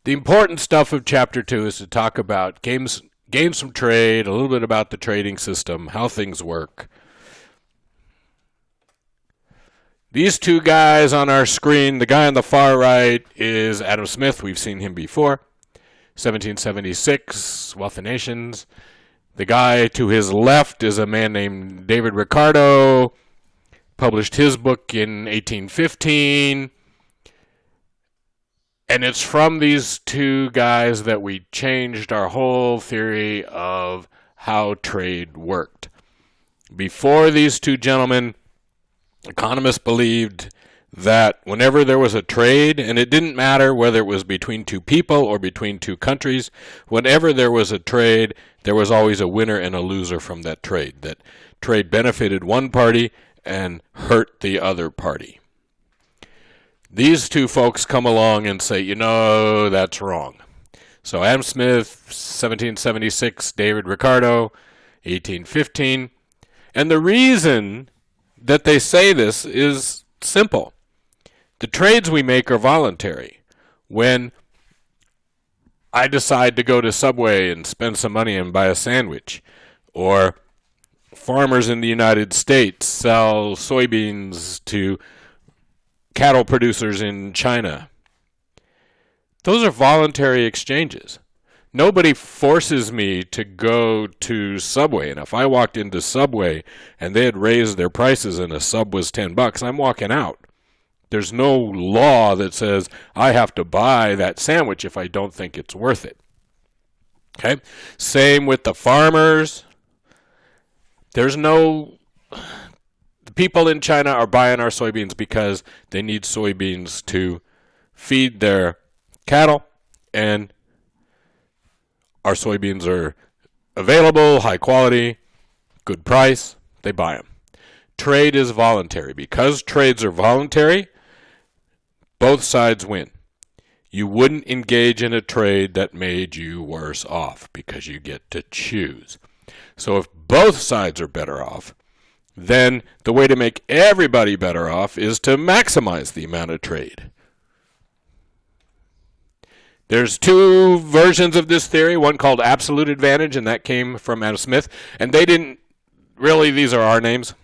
The important stuff of Chapter 2 is to talk about gains from trade, a little bit about the trading system, how things work. These two guys on our screen, the guy on the far right is Adam Smith. We've seen him before. 1776, Wealth of Nations. The guy to his left is a man named David Ricardo. Published his book in 1815. And it's from these two guys that we changed our whole theory of how trade worked. Before these two gentlemen, economists believed that whenever there was a trade, and it didn't matter whether it was between two people or between two countries, whenever there was a trade, there was always a winner and a loser from that trade. That trade benefited one party and hurt the other party. These two folks come along and say, that's wrong. So Adam Smith, 1776, David Ricardo, 1815. And the reason that they say this is simple. The trades we make are voluntary. When I decide to go to Subway and spend some money and buy a sandwich, or farmers in the United States sell soybeans to cattle producers in China. Those are voluntary exchanges. Nobody forces me to go to Subway. And if I walked into Subway and they had raised their prices and a sub was $10, I'm walking out. There's no law that says I have to buy that sandwich if I don't think it's worth it. Okay? Same with the farmers. There's no... The people in China are buying our soybeans because they need soybeans to feed their cattle, and our soybeans are available, high quality, good price. They buy them. Trade is voluntary. Because trades are voluntary, both sides win. You wouldn't engage in a trade that made you worse off because you get to choose. So if both sides are better off, then the way to make everybody better off is to maximize the amount of trade. There's two versions of this theory, one called absolute advantage, and that came from Adam Smith. And they didn't really, these are our names.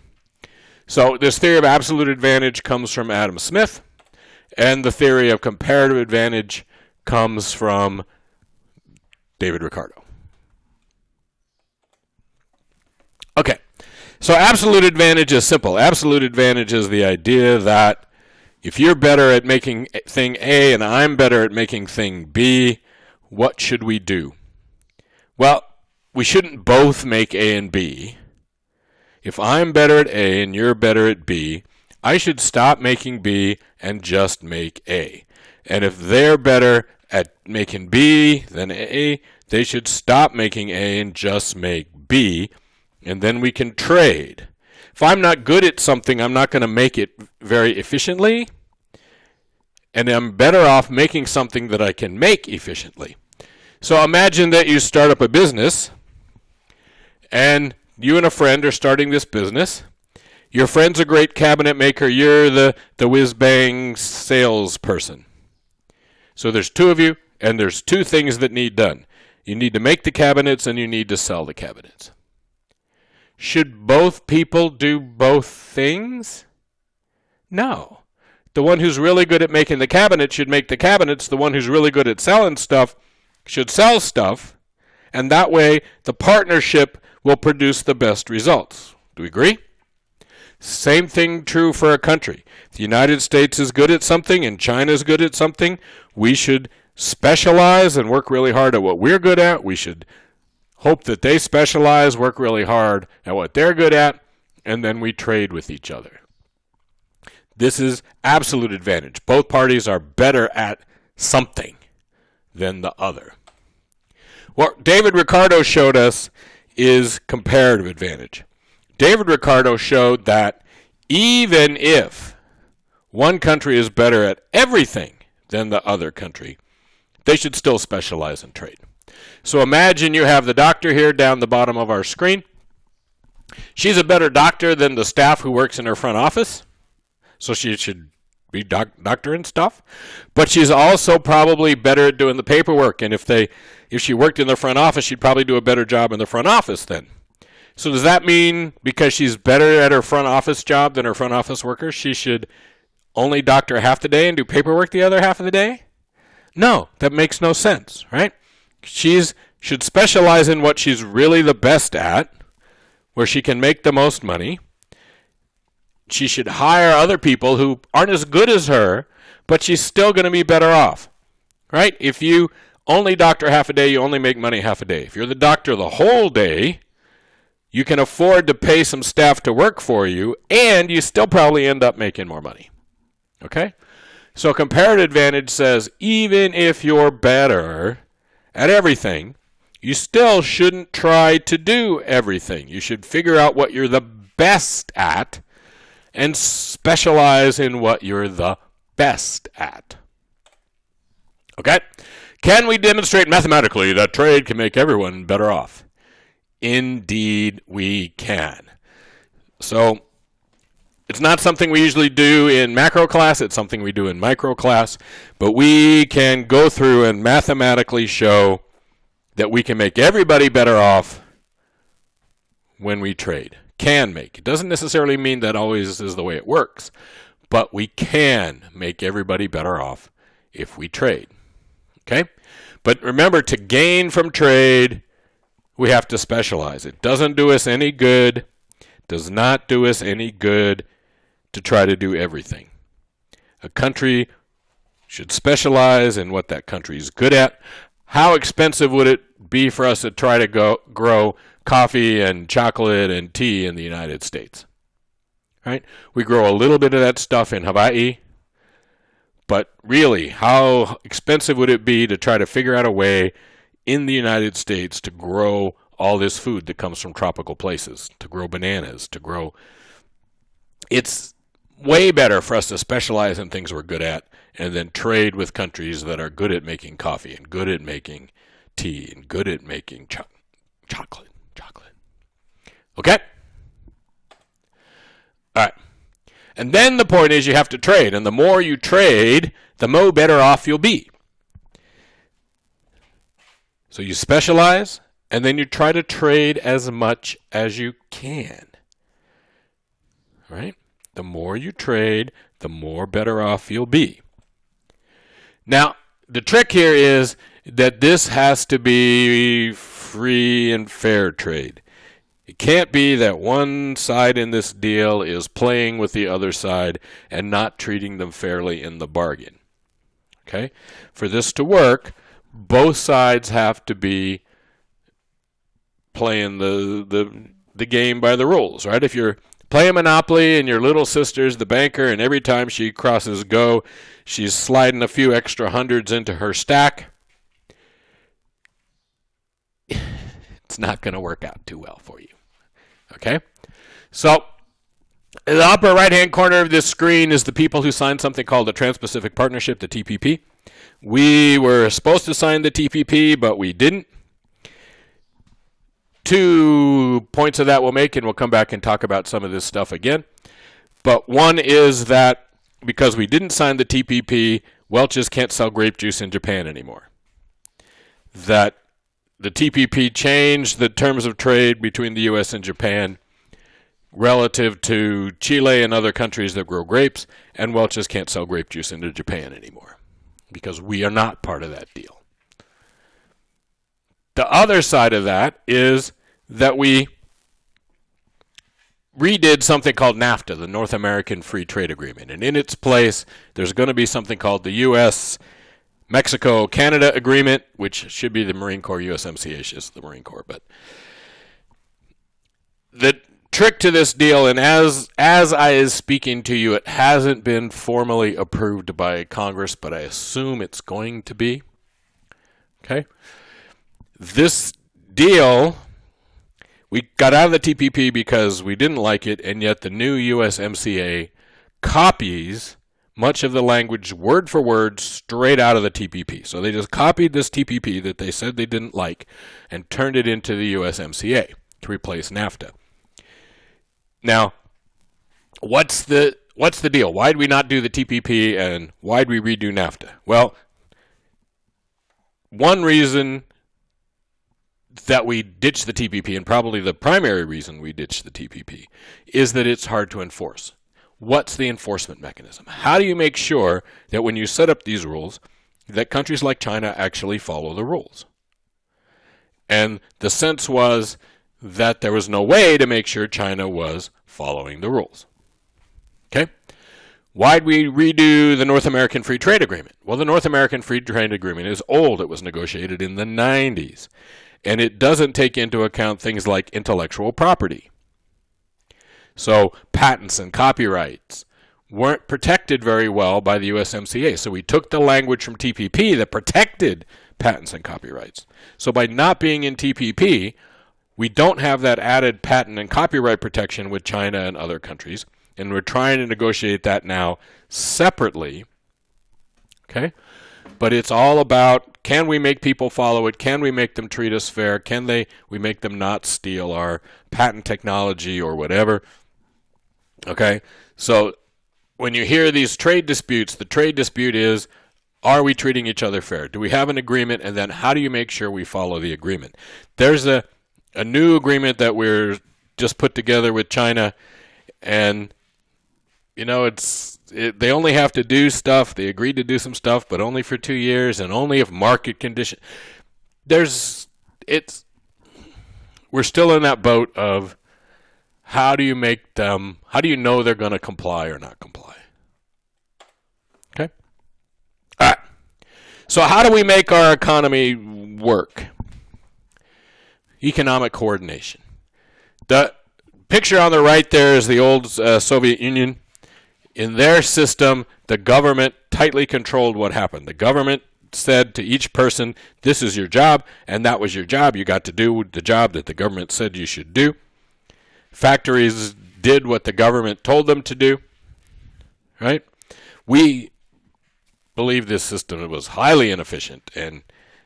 So this theory of absolute advantage comes from Adam Smith, and the theory of comparative advantage comes from David Ricardo. Okay. So absolute advantage is simple. Absolute advantage is the idea that if you're better at making thing A and I'm better at making thing B, what should we do? Well, we shouldn't both make A and B. If I'm better at A and you're better at B, I should stop making B and just make A. And if they're better at making B than A, they should stop making A and just make B. And then we can trade. If I'm not good at something, I'm not going to make it very efficiently. And I'm better off making something that I can make efficiently. So imagine that you start up a business, and you and a friend are starting this business. Your friend's a great cabinet maker. You're the whiz-bang salesperson. So there's two of you, and there's two things that need done. You need to make the cabinets, and you need to sell the cabinets. Should both people do both things? No. The one who's really good at making the cabinet should make the cabinets. The one who's really good at selling stuff should sell stuff. And that way, the partnership will produce the best results. Do we agree? Same thing true for a country. If the United States is good at something and China is good at something, we should specialize and work really hard at what we're good at. We should hope that they specialize, work really hard at what they're good at, and then we trade with each other. This is absolute advantage. Both parties are better at something than the other. What David Ricardo showed us is comparative advantage. David Ricardo showed that even if one country is better at everything than the other country, they should still specialize in trade. So imagine you have the doctor here down the bottom of our screen. She's a better doctor than the staff who works in her front office, so she should be doctor and stuff, but she's also probably better at doing the paperwork. And if she worked in the front office, she'd probably do a better job in the front office then. So does that mean because she's better at her front office job than her front office worker, she should only doctor half the day and do paperwork the other half of the day? No, that makes no sense, right? She should specialize in what she's really the best at, where she can make the most money. She should hire other people who aren't as good as her, but she's still going to be better off, right? If you only doctor half a day, you only make money half a day. If you're the doctor the whole day, you can afford to pay some staff to work for you, and you still probably end up making more money, okay? So comparative advantage says even if you're better at everything, you still shouldn't try to do everything. You should figure out what you're the best at and specialize in what you're the best at. Okay? Can we demonstrate mathematically that trade can make everyone better off? Indeed, we can. So it's not something we usually do in macro class. It's something we do in micro class. But we can go through and mathematically show that we can make everybody better off when we trade. Can make. It doesn't necessarily mean that always is the way it works, but we can make everybody better off if we trade. Okay? But remember, to gain from trade, we have to specialize. It doesn't do us any good, does not do us any good to try to do everything. A country should specialize in what that country is good at. How expensive would it be for us to try to grow coffee and chocolate and tea in the United States? Right? We grow a little bit of that stuff in Hawaii, but really, how expensive would it be to try to figure out a way in the United States to grow all this food that comes from tropical places, to grow bananas, to grow... It's way better for us to specialize in things we're good at and then trade with countries that are good at making coffee and good at making tea and good at making chocolate. Okay? All right. And then the point is you have to trade. And the more you trade, the more better off you'll be. So you specialize, and then you try to trade as much as you can. Right? The more you trade, the more better off you'll be. Now, the trick here is that this has to be free and fair trade. It can't be that one side in this deal is playing with the other side and not treating them fairly in the bargain. Okay? For this to work, both sides have to be playing the game by the rules, right? If you're playing Monopoly and your little sister's the banker and every time she crosses go, she's sliding a few extra hundreds into her stack, it's not going to work out too well for you. Okay? So, in the upper right-hand corner of this screen is the people who signed something called the Trans-Pacific Partnership, the TPP. We were supposed to sign the TPP, but we didn't. 2 points of that we'll make, and we'll come back and talk about some of this stuff again. But one is that because we didn't sign the TPP, Welch's can't sell grape juice in Japan anymore. That the TPP changed the terms of trade between the U.S. and Japan relative to Chile and other countries that grow grapes, and Welch's can't sell grape juice into Japan anymore because we are not part of that deal. The other side of that is that we redid something called NAFTA, the North American Free Trade Agreement. And in its place, there's going to be something called the U.S. Mexico-Canada Agreement, which should be the Marine Corps. USMCA is the Marine Corps. But the trick to this deal, and as I is speaking to you, it hasn't been formally approved by Congress, but I assume it's going to be. Okay? This deal, we got out of the TPP because we didn't like it, and yet the new USMCA copies much of the language word for word straight out of the TPP. So they just copied this TPP that they said they didn't like and turned it into the USMCA to replace NAFTA. Now, what's the what's the deal? Why'd we not do the TPP and why'd we redo NAFTA? Well, one reason that we ditched the TPP, and probably the primary reason we ditched the TPP, is that it's hard to enforce. What's the enforcement mechanism? How do you make sure that when you set up these rules, that countries like China actually follow the rules? And the sense was that there was no way to make sure China was following the rules. Okay? Why'd we redo the North American Free Trade Agreement? Well, the North American Free Trade Agreement is old. It was negotiated in the 90s. And it doesn't take into account things like intellectual property. So patents and copyrights weren't protected very well by the USMCA. So we took the language from TPP that protected patents and copyrights. So by not being in TPP, we don't have that added patent and copyright protection with China and other countries. And we're trying to negotiate that now separately. Okay? But it's all about, can we make people follow it? Can we make them treat us fair? Can we make them not steal our patent technology or whatever? Okay? So when you hear these trade disputes, the trade dispute is, are we treating each other fair? Do we have an agreement? And then how do you make sure we follow the agreement? There's a new agreement that we're just put together with China, and they only have to do stuff. They agreed to do some stuff, but only for 2 years and only if market condition. We're still in that boat of how do you know they're going to comply or not comply? Okay? All right. So how do we make our economy work? Economic coordination. The picture on the right there is the old Soviet Union. In their system, the government tightly controlled what happened. The government said to each person, this is your job, and that was your job. You got to do the job that the government said you should do. Factories did what the government told them to do. Right? We believe this system was highly inefficient, and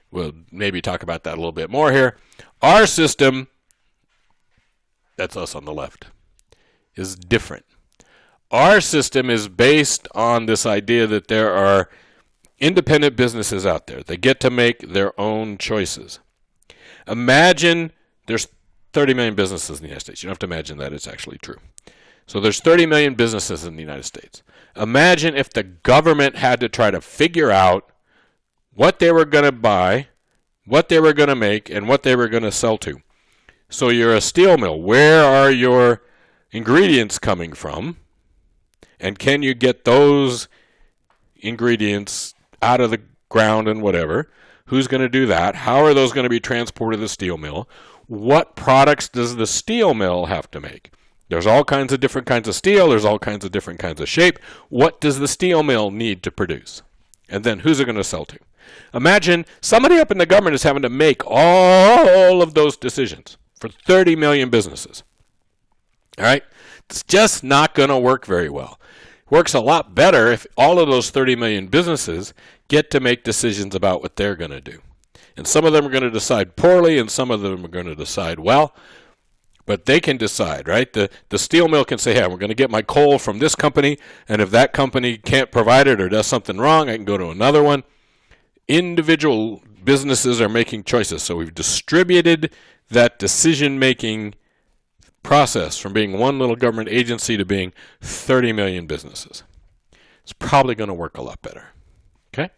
we'll maybe talk about that a little bit more here. Our system, that's us on the left, is different. Our system is based on this idea that there are independent businesses out there. They get to make their own choices. Imagine there's 30 million businesses in the United States. You don't have to imagine that, it's actually true. So there's 30 million businesses in the United States. Imagine if the government had to try to figure out what they were going to buy, what they were going to make, and what they were going to sell to. So you're a steel mill. Where are your ingredients coming from? And can you get those ingredients out of the ground and whatever? Who's going to do that? How are those going to be transported to the steel mill? What products does the steel mill have to make? There's all kinds of different kinds of steel. There's all kinds of different kinds of shape. What does the steel mill need to produce? And then who's it going to sell to? Imagine somebody up in the government is having to make all of those decisions for 30 million businesses. All right? It's just not going to work very well. Works a lot better if all of those 30 million businesses get to make decisions about what they're going to do. And some of them are going to decide poorly, and some of them are going to decide well. But they can decide, right? The steel mill can say, hey, we're going to get my coal from this company, and if that company can't provide it or does something wrong, I can go to another one. Individual businesses are making choices. So we've distributed that decision-making process from being one little government agency to being 30 million businesses. It's probably going to work a lot better. Okay?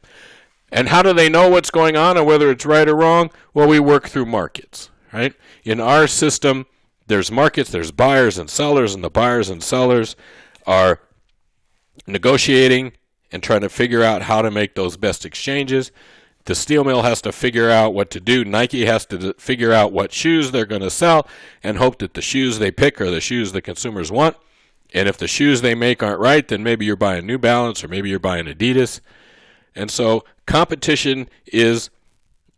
And how do they know what's going on and whether it's right or wrong? Well, we work through markets, right? In our system, there's markets, there's buyers and sellers, and the buyers and sellers are negotiating and trying to figure out how to make those best exchanges. The steel mill has to figure out what to do. Nike has to figure out what shoes they're going to sell and hope that the shoes they pick are the shoes the consumers want. And if the shoes they make aren't right, then maybe you're buying New Balance or maybe you're buying Adidas. And so competition is,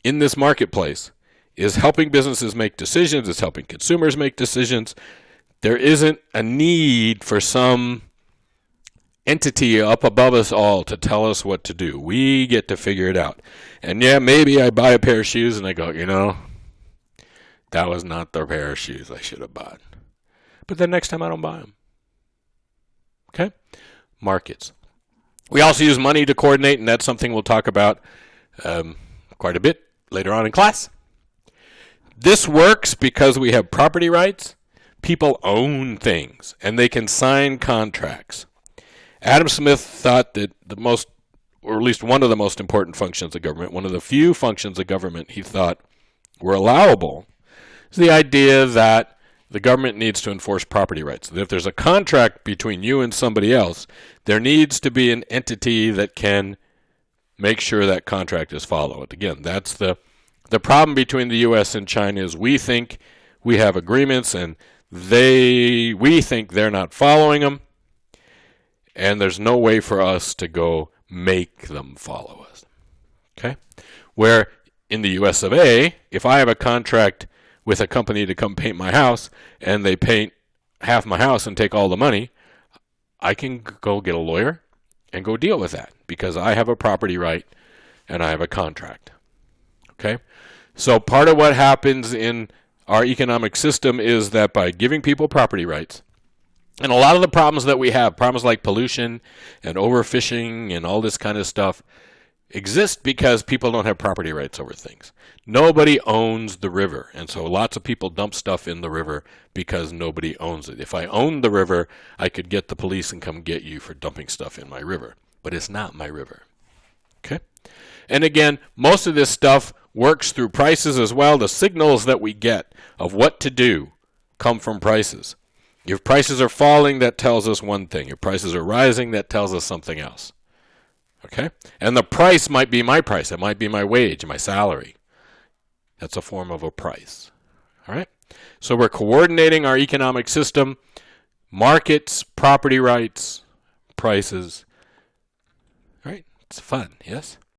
in this marketplace, is helping businesses make decisions. It's helping consumers make decisions. There isn't a need for some entity up above us all to tell us what to do. We get to figure it out. And yeah, maybe I buy a pair of shoes and I go, that was not the pair of shoes I should have bought. But then next time I don't buy them. Okay? Markets. We also use money to coordinate, and that's something we'll talk about quite a bit later on in class. This works because we have property rights. People own things, and they can sign contracts. Adam Smith thought that the most, or at least one of the most important functions of government, one of the few functions of government he thought were allowable, is the idea that the government needs to enforce property rights. That if there's a contract between you and somebody else, there needs to be an entity that can make sure that contract is followed. Again, that's the problem between the U.S. and China is we think we have agreements and we think they're not following them, and there's no way for us to go make them follow us. Okay? Where in the US of A, if I have a contract with a company to come paint my house and they paint half my house and take all the money, I can go get a lawyer and go deal with that because I have a property right and I have a contract. Okay? So part of what happens in our economic system is that by giving people property rights, and a lot of the problems that we have, problems like pollution and overfishing and all this kind of stuff, exist because people don't have property rights over things. Nobody owns the river, and so lots of people dump stuff in the river because nobody owns it. If I owned the river, I could get the police and come get you for dumping stuff in my river, but it's not my river. Okay? And again, most of this stuff works through prices as well. The signals that we get of what to do come from prices. If prices are falling, that tells us one thing. If prices are rising, that tells us something else. Okay? And the price might be my price. It might be my wage, my salary. That's a form of a price. All right? So we're coordinating our economic system, markets, property rights, prices. All right? It's fun, yes?